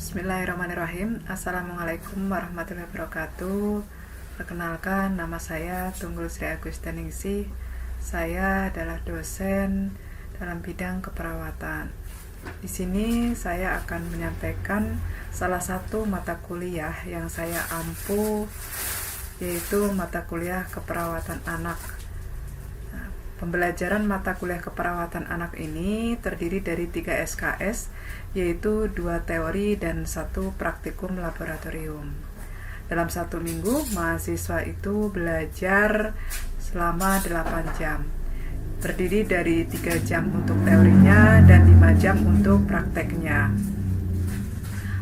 Bismillahirrahmanirrahim. Assalamualaikum warahmatullahi wabarakatuh. Perkenalkan, nama saya Tunggul Sri Agustiningsih. Saya adalah dosen dalam bidang keperawatan. Di sini saya akan menyampaikan salah satu mata kuliah yang saya ampu, yaitu mata kuliah keperawatan anak. Pembelajaran mata kuliah keperawatan anak ini terdiri dari 3 SKS, yaitu 2 teori dan 1 praktikum laboratorium. Dalam 1 minggu, mahasiswa itu belajar selama 8 jam. Terdiri dari 3 jam untuk teorinya dan 5 jam untuk prakteknya.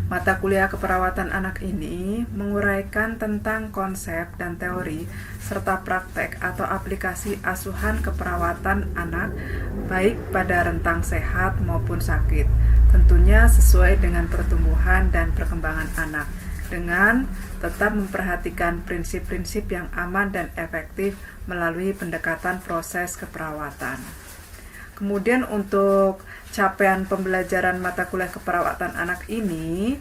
Mata kuliah keperawatan anak ini menguraikan tentang konsep dan teori serta praktek atau aplikasi asuhan keperawatan anak baik pada rentang sehat maupun sakit, tentunya sesuai dengan pertumbuhan dan perkembangan anak, dengan tetap memperhatikan prinsip-prinsip yang aman dan efektif melalui pendekatan proses keperawatan. Kemudian untuk capaian pembelajaran mata kuliah keperawatan anak ini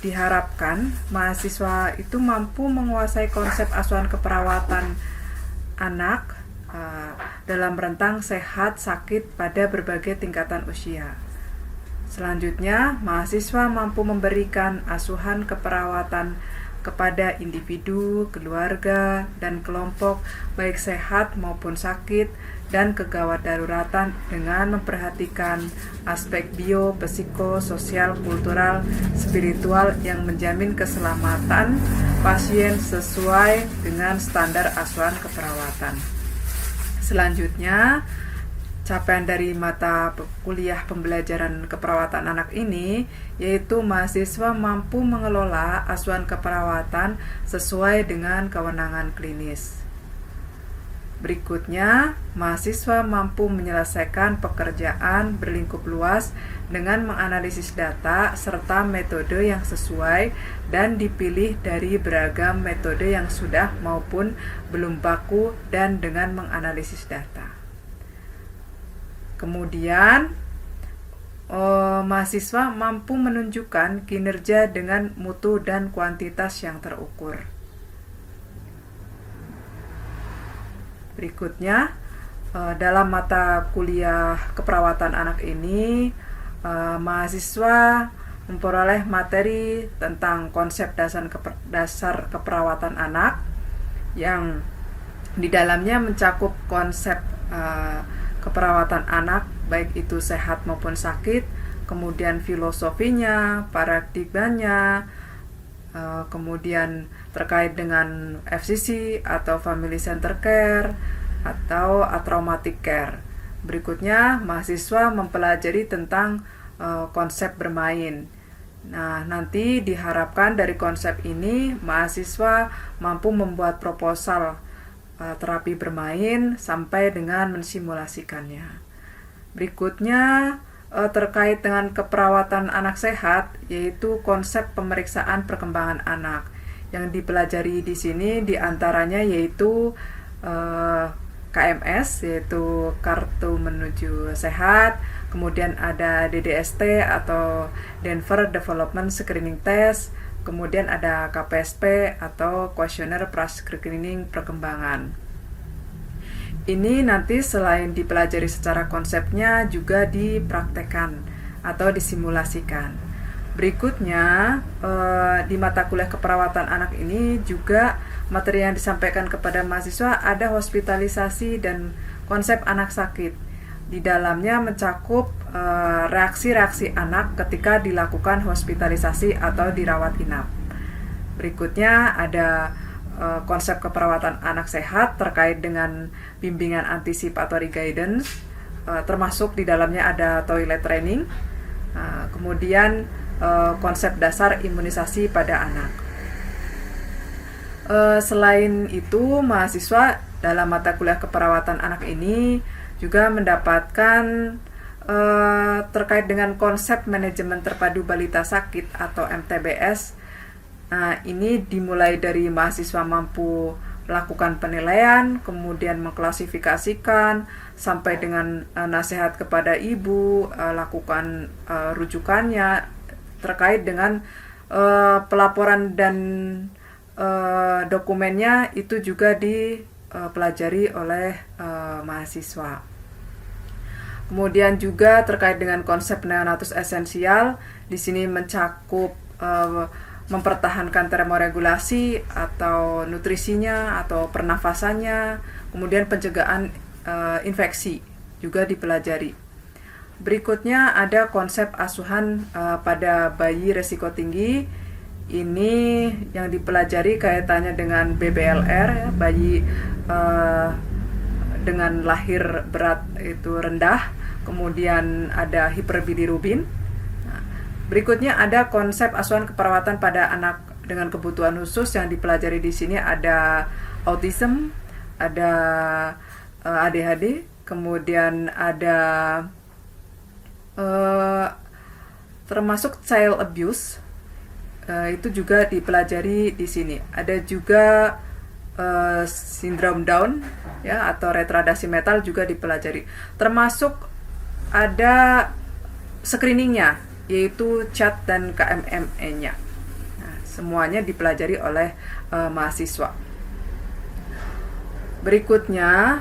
diharapkan mahasiswa itu mampu menguasai konsep asuhan keperawatan anak dalam rentang sehat sakit pada berbagai tingkatan usia. Selanjutnya, mahasiswa mampu memberikan asuhan keperawatan kepada individu, keluarga, dan kelompok baik sehat maupun sakit dan kegawat daruratan dengan memperhatikan aspek bio, psiko, sosial, kultural, spiritual yang menjamin keselamatan pasien sesuai dengan standar asuhan keperawatan. Selanjutnya, capaian dari mata kuliah pembelajaran keperawatan anak ini yaitu mahasiswa mampu mengelola asuhan keperawatan sesuai dengan kewenangan klinis. Berikutnya, mahasiswa mampu menyelesaikan pekerjaan berlingkup luas dengan menganalisis data serta metode yang sesuai dan dipilih dari beragam metode yang sudah maupun belum baku dan dengan menganalisis data. Kemudian, mahasiswa mampu menunjukkan kinerja dengan mutu dan kuantitas yang terukur. Berikutnya, dalam mata kuliah keperawatan anak ini, mahasiswa memperoleh materi tentang konsep dasar keperawatan anak yang di dalamnya mencakup konsep keperawatan anak, baik itu sehat maupun sakit, kemudian filosofinya, paradigmanya, kemudian terkait dengan FCC atau Family Center Care atau Traumatic Care. Berikutnya, mahasiswa mempelajari tentang konsep bermain. Nah, nanti diharapkan dari konsep ini, mahasiswa mampu membuat proposal terapi bermain sampai dengan mensimulasikannya. Berikutnya terkait dengan keperawatan anak sehat, yaitu konsep pemeriksaan perkembangan anak. Yang dipelajari di sini diantaranya yaitu KMS, yaitu Kartu Menuju Sehat, kemudian ada DDST atau Denver Development Screening Test, kemudian ada KPSP atau Questionnaire Pre-Screening Perkembangan. Ini nanti selain dipelajari secara konsepnya juga dipraktekkan atau disimulasikan. Berikutnya, di mata kuliah keperawatan anak ini juga materi yang disampaikan kepada mahasiswa ada hospitalisasi dan konsep anak sakit. Di dalamnya mencakup reaksi-reaksi anak ketika dilakukan hospitalisasi atau dirawat inap. Berikutnya ada konsep keperawatan anak sehat terkait dengan bimbingan anticipatory guidance, termasuk di dalamnya ada toilet training, kemudian konsep dasar imunisasi pada anak. Selain itu, mahasiswa dalam mata kuliah keperawatan anak ini juga mendapatkan terkait dengan konsep manajemen terpadu balita sakit atau MTBS. Nah, ini dimulai dari mahasiswa mampu melakukan penilaian, kemudian mengklasifikasikan, sampai dengan nasihat kepada ibu, lakukan rujukannya, terkait dengan pelaporan dan dokumennya itu juga dipelajari oleh mahasiswa. Kemudian juga terkait dengan konsep neonatus esensial, di sini mencakup mempertahankan termoregulasi atau nutrisinya atau pernafasannya, kemudian pencegahan infeksi juga dipelajari. Berikutnya ada konsep asuhan pada bayi resiko tinggi. Ini yang dipelajari kaitannya dengan BBLR, ya, bayi dengan lahir berat itu rendah, kemudian ada hiperbilirubin. Nah, berikutnya ada konsep asuhan keperawatan pada anak dengan kebutuhan khusus, yang dipelajari di sini ada autism, ada ADHD, kemudian ada termasuk child abuse, itu juga dipelajari di sini. Ada juga sindrom Down, ya, atau retardasi mental juga dipelajari. Termasuk ada screeningnya, yaitu CHAT dan KMME-nya. Nah, semuanya dipelajari oleh mahasiswa. Berikutnya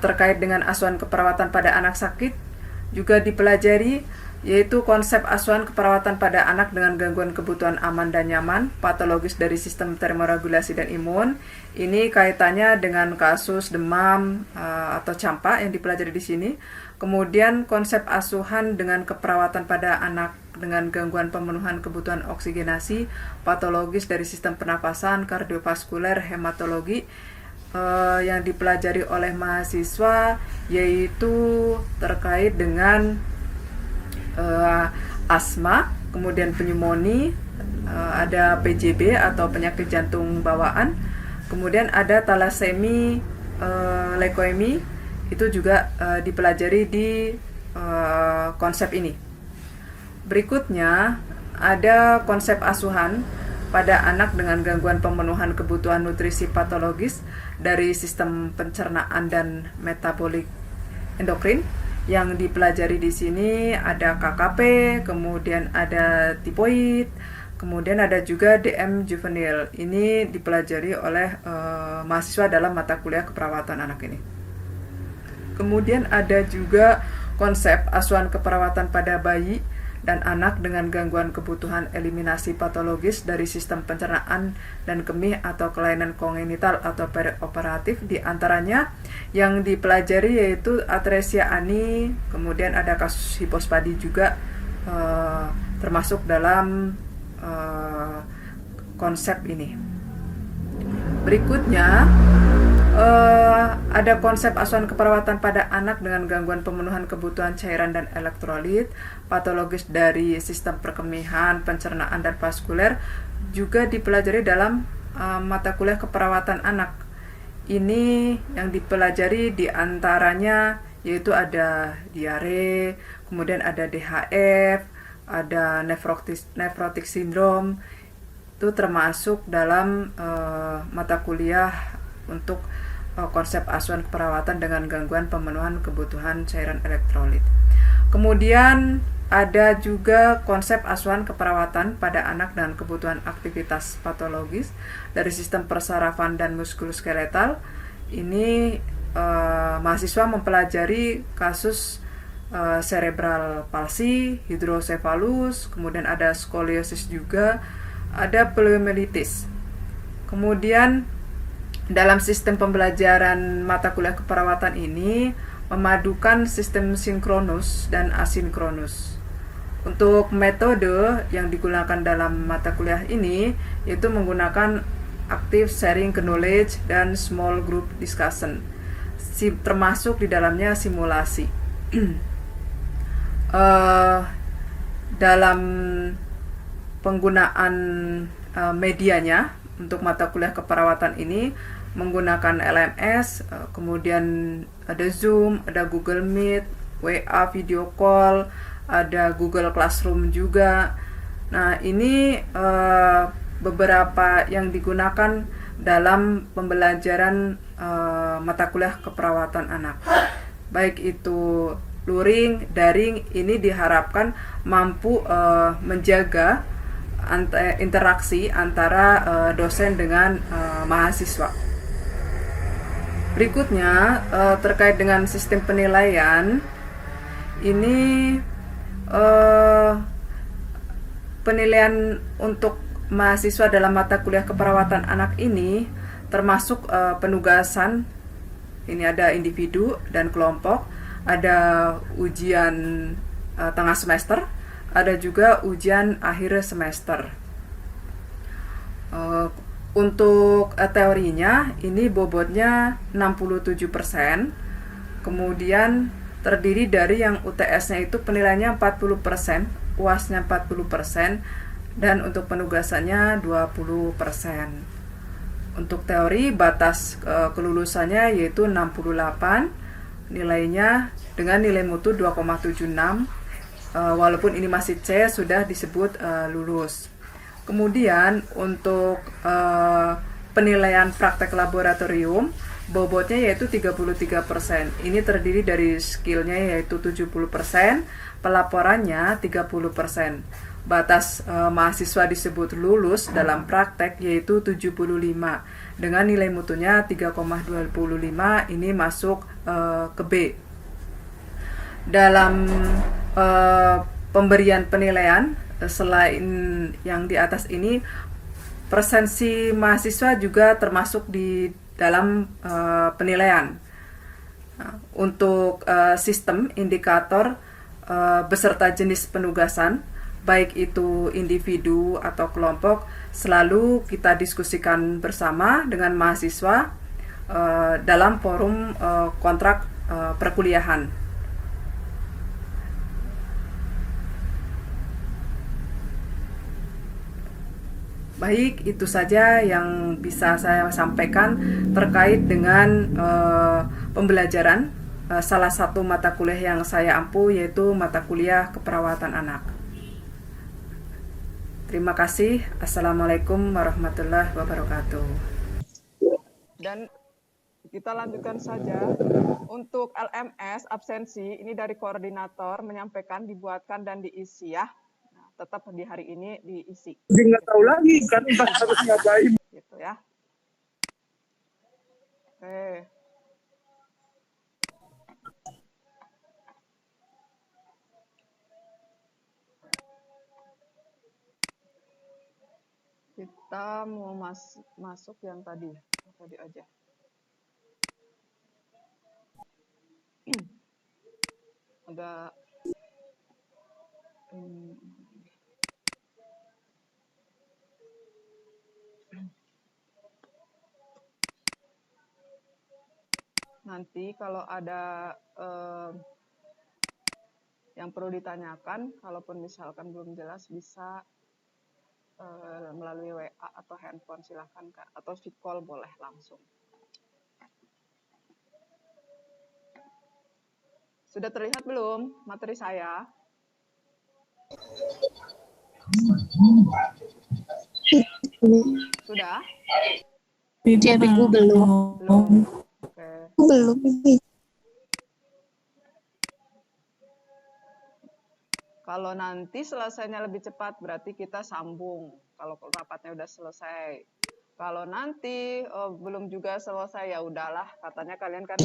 terkait dengan asuhan keperawatan pada anak sakit juga dipelajari, yaitu konsep asuhan keperawatan pada anak dengan gangguan kebutuhan aman dan nyaman, patologis dari sistem termoregulasi dan imun. Ini kaitannya dengan kasus demam atau campak yang dipelajari di sini. Kemudian konsep asuhan dengan keperawatan pada anak dengan gangguan pemenuhan kebutuhan oksigenasi, patologis dari sistem pernapasan, kardiovaskuler, hematologi, yang dipelajari oleh mahasiswa, yaitu terkait dengan asma, kemudian pneumonia, ada PJB atau penyakit jantung bawaan, kemudian ada talasemi, leukemi, itu juga dipelajari di konsep ini. Berikutnya ada konsep asuhan pada anak dengan gangguan pemenuhan kebutuhan nutrisi patologis dari sistem pencernaan dan metabolik endokrin. Yang dipelajari di sini ada KKP, kemudian ada tipoid, kemudian ada juga DM juvenil. Ini dipelajari oleh mahasiswa dalam mata kuliah keperawatan anak ini. Kemudian ada juga konsep asuhan keperawatan pada bayi dan anak dengan gangguan kebutuhan eliminasi patologis dari sistem pencernaan dan kemih atau kelainan kongenital atau perioperatif. Di antaranya yang dipelajari yaitu atresia ani, kemudian ada kasus hipospadi juga termasuk dalam konsep ini. Berikutnya ada konsep asuhan keperawatan pada anak dengan gangguan pemenuhan kebutuhan cairan dan elektrolit, patologis dari sistem perkemihan, pencernaan, dan vaskuler, juga dipelajari dalam mata kuliah keperawatan anak. Ini yang dipelajari diantaranya yaitu ada diare, kemudian ada DHF, ada nephrotic syndrome, itu termasuk dalam mata kuliah untuk konsep asuhan keperawatan dengan gangguan pemenuhan kebutuhan cairan elektrolit. Kemudian ada juga konsep asuhan keperawatan pada anak dengan kebutuhan aktivitas patologis dari sistem persarafan dan muskuloskeletal. Ini mahasiswa mempelajari kasus cerebral palsy, hidrosefalus, kemudian ada skoliosis juga, ada poliomyelitis. Kemudian dalam sistem pembelajaran mata kuliah keperawatan ini memadukan sistem sinkronus dan asinkronus. Untuk metode yang digunakan dalam mata kuliah ini yaitu menggunakan active sharing knowledge dan small group discussion, termasuk di dalamnya simulasi. Dalam penggunaan medianya untuk mata kuliah keperawatan ini menggunakan LMS, kemudian ada Zoom, ada Google Meet, WA video call, ada Google Classroom juga. Nah, ini beberapa yang digunakan dalam pembelajaran mata kuliah keperawatan anak. Baik itu luring, daring, ini diharapkan mampu menjaga interaksi antara dosen dengan mahasiswa. Berikutnya terkait dengan sistem penilaian, ini penilaian untuk mahasiswa dalam mata kuliah keperawatan anak ini termasuk penugasan. Ini ada individu dan kelompok, ada ujian tengah semester, ada juga ujian akhir semester. Untuk teorinya ini bobotnya 67%, kemudian terdiri dari yang UTS-nya itu penilaiannya 40%, UAS-nya 40%, dan untuk penugasannya 20%. Untuk teori batas kelulusannya yaitu 68, nilainya dengan nilai mutu 2,76, walaupun ini masih C sudah disebut lulus. Kemudian untuk penilaian praktek laboratorium bobotnya yaitu 33%. Ini terdiri dari skillnya yaitu 70%, pelaporannya 30%. Batas mahasiswa disebut lulus dalam praktek yaitu 75. Dengan nilai mutunya 3,25, ini masuk ke B. Dalam pemberian penilaian, selain yang di atas ini, presensi mahasiswa juga termasuk di dalam penilaian. Untuk sistem indikator beserta jenis penugasan, baik itu individu atau kelompok, selalu kita diskusikan bersama dengan mahasiswa dalam forum kontrak perkuliahan. Baik, itu saja yang bisa saya sampaikan terkait dengan pembelajaran salah satu mata kuliah yang saya ampu, yaitu mata kuliah keperawatan anak. Terima kasih. Assalamualaikum warahmatullahi wabarakatuh. Dan kita lanjutkan saja. Untuk LMS absensi ini dari koordinator menyampaikan dibuatkan dan diisi ya. Nah, tetap di hari ini diisi. Jadi nggak tahu lagi kan harus ngapain. Gitu ya. Oke. Kita mau masuk yang tadi aja. Ada nanti kalau ada yang perlu ditanyakan, kalaupun misalkan belum jelas bisa melalui WA atau handphone, silahkan Kak, atau video call boleh langsung. Sudah terlihat belum materi saya? Sudah? Ibu belum. Oke. Belum. Kalau nanti selesainya lebih cepat, berarti kita sambung. Kalau rapatnya udah selesai. Kalau nanti belum juga selesai, ya udahlah. Katanya kalian kan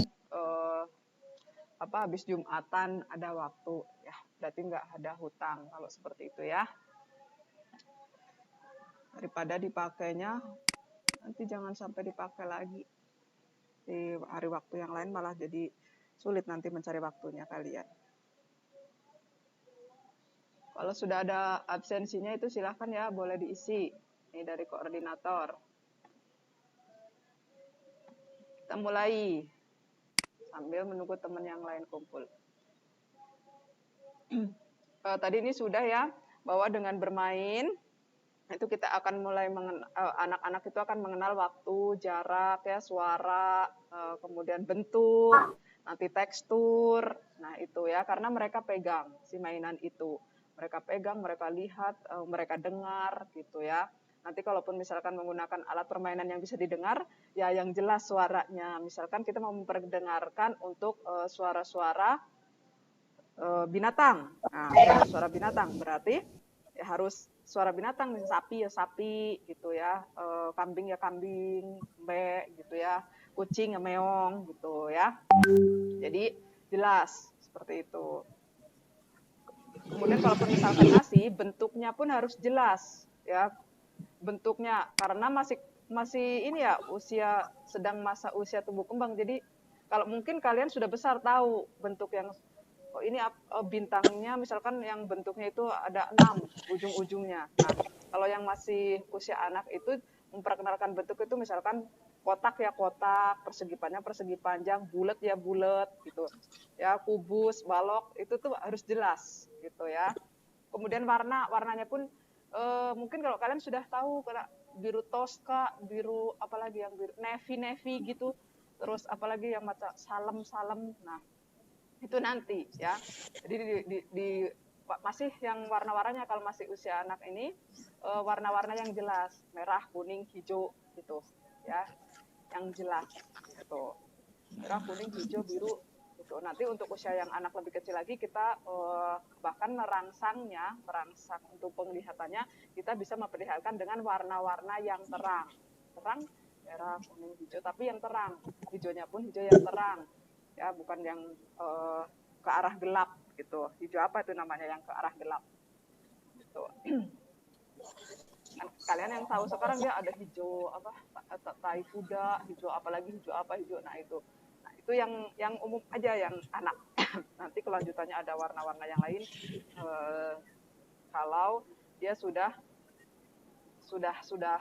habis Jumatan ada waktu, ya. Berarti nggak ada hutang kalau seperti itu ya. Daripada dipakainya, nanti jangan sampai dipakai lagi. Di hari waktu yang lain malah jadi sulit nanti mencari waktunya kalian. Kalau sudah ada absensinya itu silahkan ya, boleh diisi. Ini dari koordinator. Kita mulai sambil menunggu teman yang lain kumpul. Tadi ini sudah ya, bahwa dengan bermain itu kita akan mulai anak-anak itu akan mengenal waktu, jarak ya, suara, kemudian bentuk, nanti tekstur. Nah, itu ya, karena mereka pegang si mainan itu. Mereka pegang, mereka lihat, mereka dengar gitu ya. Nanti kalaupun misalkan menggunakan alat permainan yang bisa didengar, ya yang jelas suaranya. Misalkan kita mau memperdengarkan untuk suara-suara binatang. Nah, ada suara binatang berarti ya harus suara binatang, misalnya sapi ya sapi gitu ya, kambing ya kambing, mbek gitu ya, kucing ya meong gitu ya. Jadi jelas seperti itu. Kemudian kalaupun misalkan nasi, bentuknya pun harus jelas ya, bentuknya karena masih masih ini ya usia sedang masa usia tumbuh kembang. Jadi kalau mungkin kalian sudah besar tahu bentuk yang oh ini bintangnya misalkan yang bentuknya itu ada 6 ujung-ujungnya. Nah, kalau yang masih usia anak itu memperkenalkan bentuk itu misalkan kotak ya kotak, persegi panjang persegi panjang, bulat ya bulat gitu. Ya, kubus, balok itu tuh harus jelas gitu ya. Kemudian warnanya pun mungkin kalau kalian sudah tahu kayak biru toska, biru apalagi yang biru navy gitu. Terus apalagi yang mata salem. Nah, itu nanti ya. Jadi masih yang warna-warnanya kalau masih usia anak ini warna-warna yang jelas, merah, kuning, hijau gitu ya. Yang jelas gitu. Merah, kuning, hijau, biru gitu. Nanti untuk usia yang anak lebih kecil lagi kita bahkan merangsang untuk penglihatannya kita bisa memperlihatkan dengan warna-warna yang terang. Terang merah, kuning, hijau, tapi yang terang. Hijaunya pun hijau yang terang. Ya, bukan yang ke arah gelap gitu. Hijau apa itu namanya yang ke arah gelap gitu. Kalian yang tahu sekarang dia ada hijau apa tai kuda, hijau apalagi hijau apa hijau. Nah itu yang umum aja yang anak. Nanti kelanjutannya ada warna-warna yang lain kalau dia sudah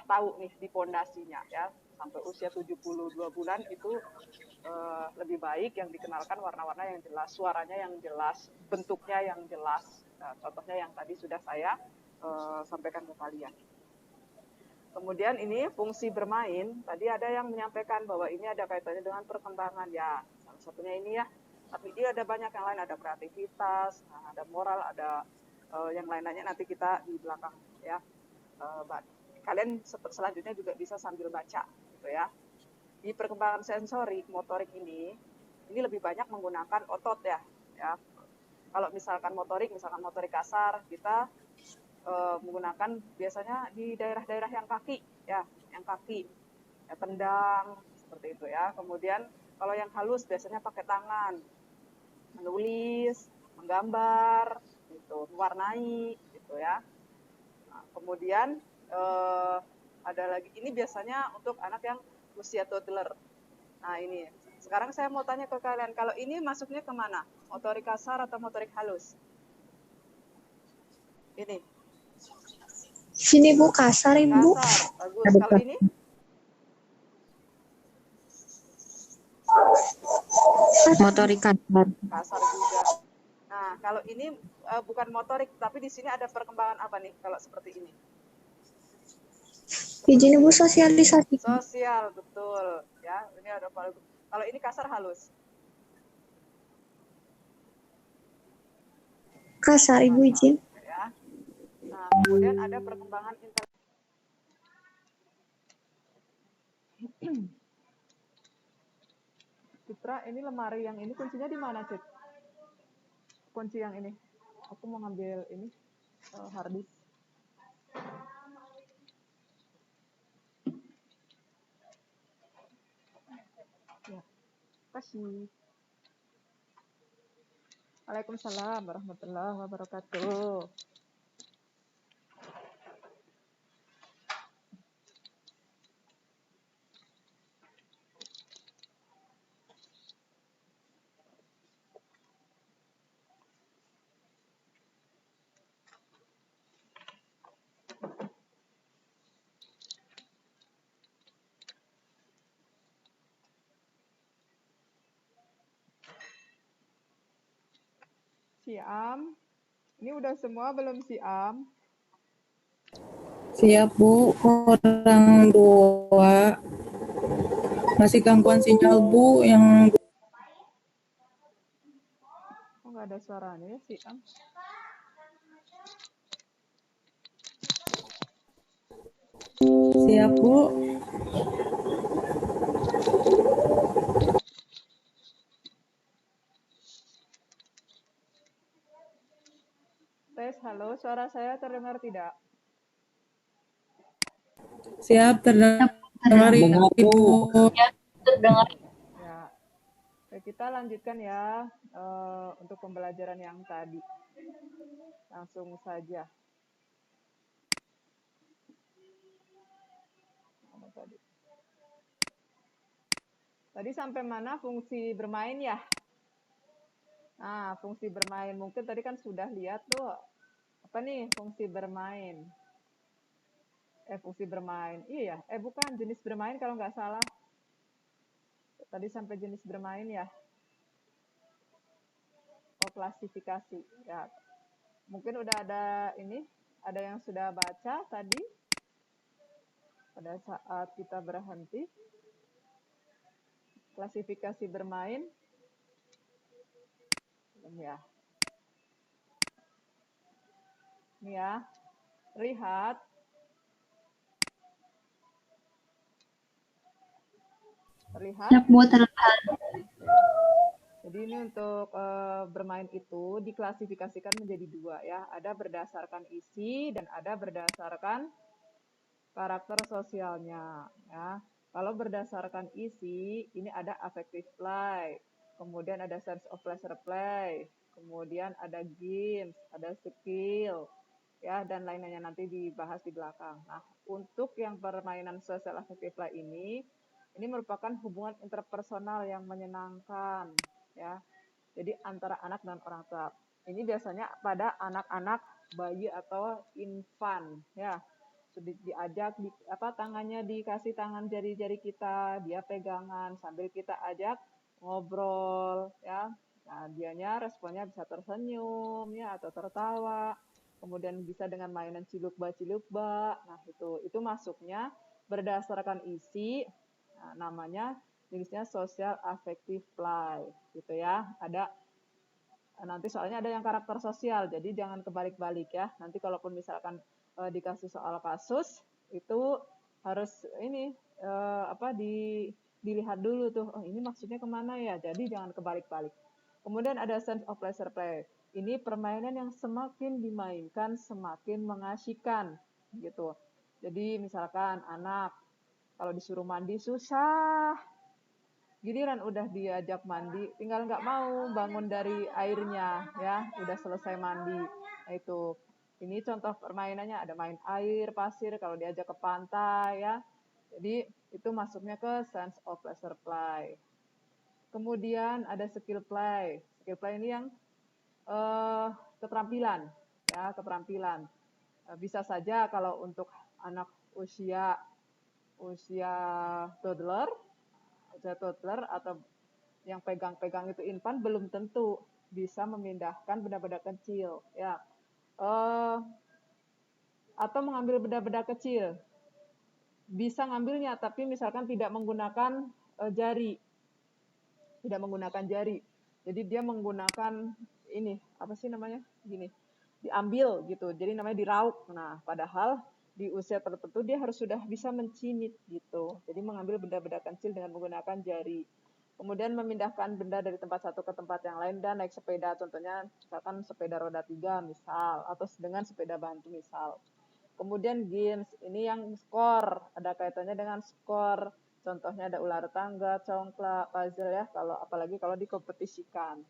tahu nih di pondasinya ya. Sampai usia 72 bulan itu lebih baik yang dikenalkan warna-warna yang jelas, suaranya yang jelas, bentuknya yang jelas. Nah, contohnya yang tadi sudah saya sampaikan ke kalian. Kemudian ini fungsi bermain, tadi ada yang menyampaikan bahwa ini ada kaitannya dengan perkembangan ya, salah satunya ini ya. Tapi dia ada banyak yang lain, ada kreativitas, ada moral, ada yang lain-lainnya nanti kita di belakang ya. Kalian selanjutnya juga bisa sambil baca gitu ya. Di perkembangan sensorik motorik ini lebih banyak menggunakan otot ya. Kalau misalkan motorik kasar kita menggunakan biasanya di daerah-daerah yang kaki ya, tendang seperti itu ya. Kemudian kalau yang halus biasanya pakai tangan, menulis, menggambar, gitu, mewarnai, gitu ya. Nah, kemudian ada lagi ini biasanya untuk anak yang usia toddler. Nah ini sekarang saya mau tanya ke kalian, kalau ini masuknya kemana? Motorik kasar atau motorik halus? Ini. Sini Bu, kasar Ibu. Kasar, bagus. Kalau ini? Motorik kasar. Kasar juga. Nah, kalau ini bukan motorik, tapi di sini ada perkembangan apa nih kalau seperti ini? Izin Ibu, sosialisasi. Sosial, betul. Ya, ini ada kalau ini kasar halus. Kasar Ibu izin. Ya. Nah, kemudian ada perkembangan Citra, ini lemari yang ini kuncinya di mana, Cit? Kunci yang ini. Aku mau ngambil ini harddisk. Ya, kasih. Waalaikumsalam warahmatullahi wabarakatuh. Siam. Ini udah semua belum Siam? Siap Bu, orang dua masih gangguan sinyal Bu yang Nggak ada suaranya ya Siam. siap Bu. Tes, halo, suara saya terdengar tidak? Siap, terdengar Ibu. Ya, oke, kita lanjutkan ya untuk pembelajaran yang tadi. Langsung saja. Apa tadi? Tadi sampai mana fungsi bermain ya? Nah, fungsi bermain. Mungkin tadi kan sudah lihat tuh. Apa nih fungsi bermain? Fungsi bermain. Iya ya. Bukan, jenis bermain kalau nggak salah. Tadi sampai jenis bermain ya. Oh, klasifikasi. Ya. Mungkin udah ada ini. Ada yang sudah baca tadi. Pada saat kita berhenti. Klasifikasi bermain. Ya. Ini ya. Lihat. Terlihat? Siap, Bu, terlihat. Jadi ini untuk bermain itu diklasifikasikan menjadi dua ya. Ada berdasarkan isi dan ada berdasarkan karakter sosialnya ya. Kalau berdasarkan isi, ini ada affective play, kemudian ada sense of pleasure play, kemudian ada games, ada skill, ya, dan lainnya nanti dibahas di belakang. Nah, untuk yang permainan social affective play ini merupakan hubungan interpersonal yang menyenangkan, ya. Jadi antara anak dan orang tua. Ini biasanya pada anak-anak bayi atau infant, ya. Sudah diajak tangannya dikasih tangan jari-jari kita, dia pegangan sambil kita ajak ngobrol, ya. Nah, dianya responnya bisa tersenyum ya atau tertawa. Kemudian bisa dengan mainan ciluk-ba. Nah, itu masuknya berdasarkan isi. Nah, namanya jenisnya social affective play gitu ya. Ada nanti soalnya ada yang karakter sosial, jadi jangan kebalik-balik ya. Nanti kalaupun misalkan dikasih soal kasus itu harus ini dilihat dulu tuh, oh ini maksudnya kemana ya, jadi jangan kebalik-balik. Kemudian ada sense of pleasure play. Ini permainan yang semakin dimainkan semakin mengasyikan gitu. Jadi misalkan anak kalau disuruh mandi susah, giliran udah diajak mandi, tinggal nggak mau bangun dari airnya, ya, udah selesai mandi. Nah, itu. Ini contoh permainannya, ada main air, pasir, kalau diajak ke pantai, ya. Jadi, itu masuknya ke sense of pleasure play. Kemudian ada skill play. Skill play ini yang keterampilan, ya, keterampilan. Bisa saja kalau untuk anak usia toddler atau yang pegang-pegang itu infant belum tentu bisa memindahkan benda-benda kecil ya atau mengambil benda-benda kecil bisa ngambilnya tapi misalkan tidak menggunakan jari jadi dia menggunakan ini apa sih namanya gini diambil gitu jadi namanya dirauk. Nah padahal di usia tertentu dia harus sudah bisa mencinit gitu jadi mengambil benda-benda kecil dengan menggunakan jari. Kemudian memindahkan benda dari tempat satu ke tempat yang lain dan naik sepeda, contohnya misalkan sepeda roda 3 misal, atau dengan sepeda bantu misal. Kemudian games, ini yang skor, ada kaitannya dengan skor. Contohnya ada ular tangga, congklak, puzzle ya, apalagi kalau dikompetisikan.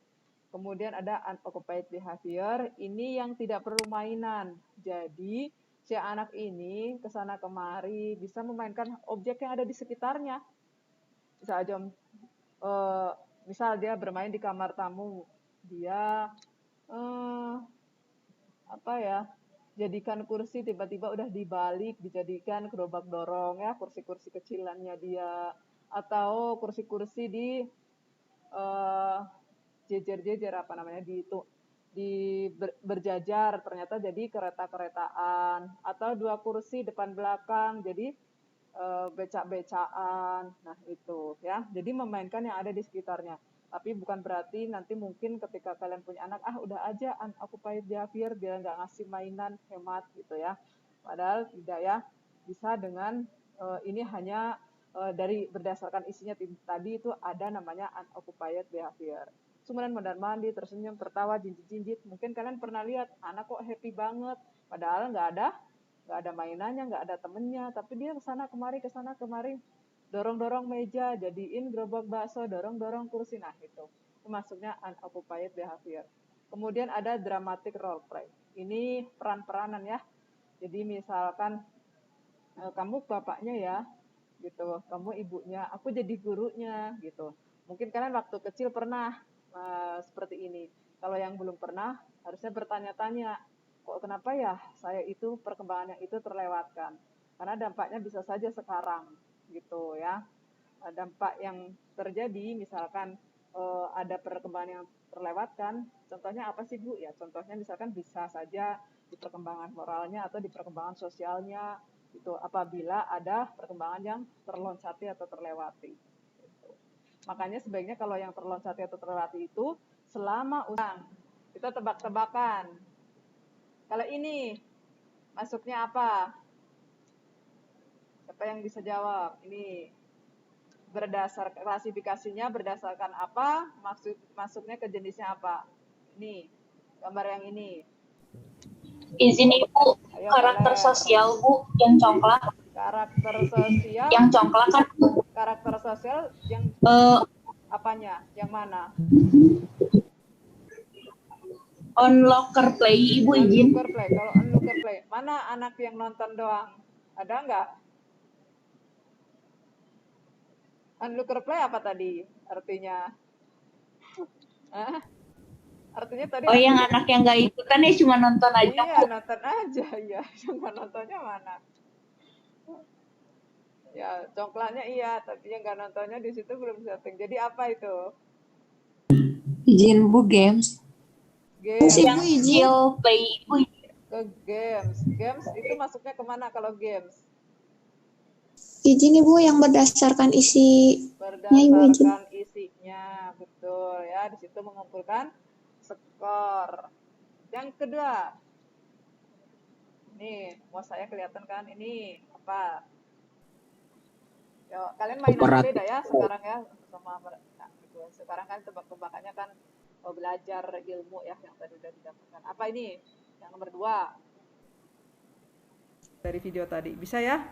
Kemudian ada unoccupied behavior, ini yang tidak perlu mainan. Jadi si anak ini kesana kemari bisa memainkan objek yang ada di sekitarnya. Bisa aja misal dia bermain di kamar tamu, dia jadikan kursi tiba-tiba udah dibalik, dijadikan gerobak dorong ya, kursi-kursi kecilannya dia, atau kursi-kursi di jejer-jejer berjajar ternyata jadi kereta-keretaan, atau dua kursi depan belakang jadi becak-becaan. Nah itu ya, jadi memainkan yang ada di sekitarnya. Tapi bukan berarti nanti mungkin ketika kalian punya anak, udah aja unoccupied behavior biar nggak ngasih mainan, hemat gitu ya. Padahal tidak ya, bisa dengan ini hanya dari berdasarkan isinya tadi itu ada namanya unoccupied behavior. kemudian mondar-mandir, tersenyum, tertawa, jinjit-jinjit. Mungkin kalian pernah lihat anak kok happy banget, padahal nggak ada mainannya, nggak ada temennya, tapi dia kesana kemari, dorong-dorong meja, jadiin gerobak bakso, dorong-dorong kursi. Nah itu masuknya unoccupied behavior. Kemudian ada dramatic role play. Ini peran-peranan ya. Jadi misalkan kamu bapaknya ya, gitu, kamu ibunya, aku jadi gurunya, gitu. Mungkin kalian waktu kecil pernah seperti ini. Kalau yang belum pernah, harusnya bertanya-tanya, kok kenapa ya saya itu perkembangannya itu terlewatkan? Karena dampaknya bisa saja sekarang, gitu ya. Dampak yang terjadi, misalkan ada perkembangan yang terlewatkan, contohnya apa sih Bu? Ya, contohnya misalkan bisa saja di perkembangan moralnya atau di perkembangan sosialnya, itu apabila ada perkembangan yang terloncati atau terlewati. Makanya sebaiknya kalau yang terloncati atau terlewati itu selama usang kita tebak-tebakan. Kalau ini masuknya apa? Siapa yang bisa jawab? Ini klasifikasinya berdasarkan apa? Masuknya ke jenisnya apa? Ini gambar yang ini. Izin Ibu, Ayo, karakter Valer. sosial Bu yang congklak. Karakter sosial. Yang congklak kan Karakter sosial yang apanya? Yang mana? onlooker play, Ibu izin. Onlooker play. Kalau onlooker play, mana anak yang nonton doang? Ada nggak? Onlooker play apa tadi? Artinya? Hah? Artinya tadi? Oh, yang anak yang nggak ikutan ya cuma nonton aja. Iya, nonton aja ya. Cuma nontonnya mana? Ya, congklaknya iya, tapi yang nggak nontonnya di situ belum setting. Jadi apa itu? Izin Bu games. Games. Yang skill play Ibu. Ke games. Games itu masuknya kemana kalau games? Izin Ibu yang berdasarkan isi. Berdasarkan isinya, betul ya. Di situ mengumpulkan skor. Yang kedua, nih, mau saya kelihatan kan? Ini apa? Yo, kalian main apa beda ya sekarang ya sama nah, gitu. Sekarang kan tebak-tebakannya kan belajar ilmu ya yang tadi udah didapatkan. Apa ini? Yang nomor 2. Dari video tadi bisa ya?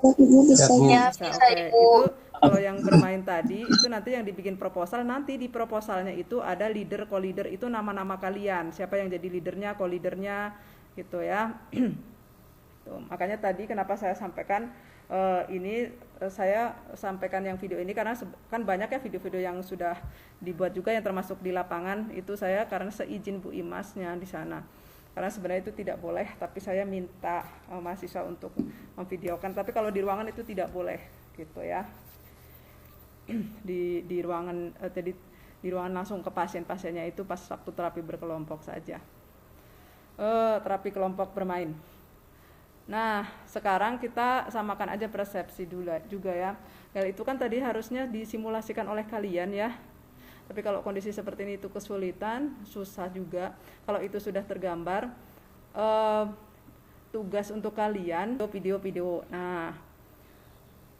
Ibu bisa. Ya, Bisa, bisa oke. Ibu. Itu kalau yang bermain tadi itu nanti yang dibikin proposal, nanti di proposalnya itu ada leader, co-leader, itu nama-nama kalian, siapa yang jadi leadernya, co-leadernya gitu ya. Tuh, makanya tadi kenapa saya sampaikan saya sampaikan yang video ini karena kan banyak ya video-video yang sudah dibuat juga yang termasuk di lapangan, itu saya karena seizin Bu Imasnya di sana. Karena sebenarnya itu tidak boleh, tapi saya minta mahasiswa untuk memvideokan. Tapi kalau di ruangan itu tidak boleh, gitu ya. Di ruangan di ruangan langsung ke pasiennya itu pas waktu terapi berkelompok saja. Terapi kelompok bermain. Nah, sekarang kita samakan aja persepsi dulu juga ya. Hal itu kan tadi harusnya disimulasikan oleh kalian ya. Tapi kalau kondisi seperti ini itu kesulitan, susah juga. Kalau itu sudah tergambar, tugas untuk kalian video-video. Nah,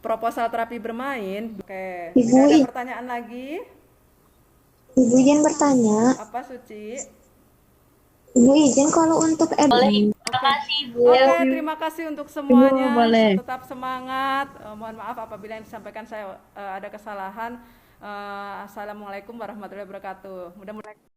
proposal terapi bermain. Oke, Ibu, ada pertanyaan lagi? Ibu izin bertanya. Apa Suci? Ibu izin kalau untuk Boleh. Terima kasih Bu. Oke, terima kasih untuk semuanya. Ibu, boleh. Tetap semangat. Mohon maaf apabila yang disampaikan saya ada kesalahan. Assalamualaikum warahmatullahi wabarakatuh. Mudah-mudahan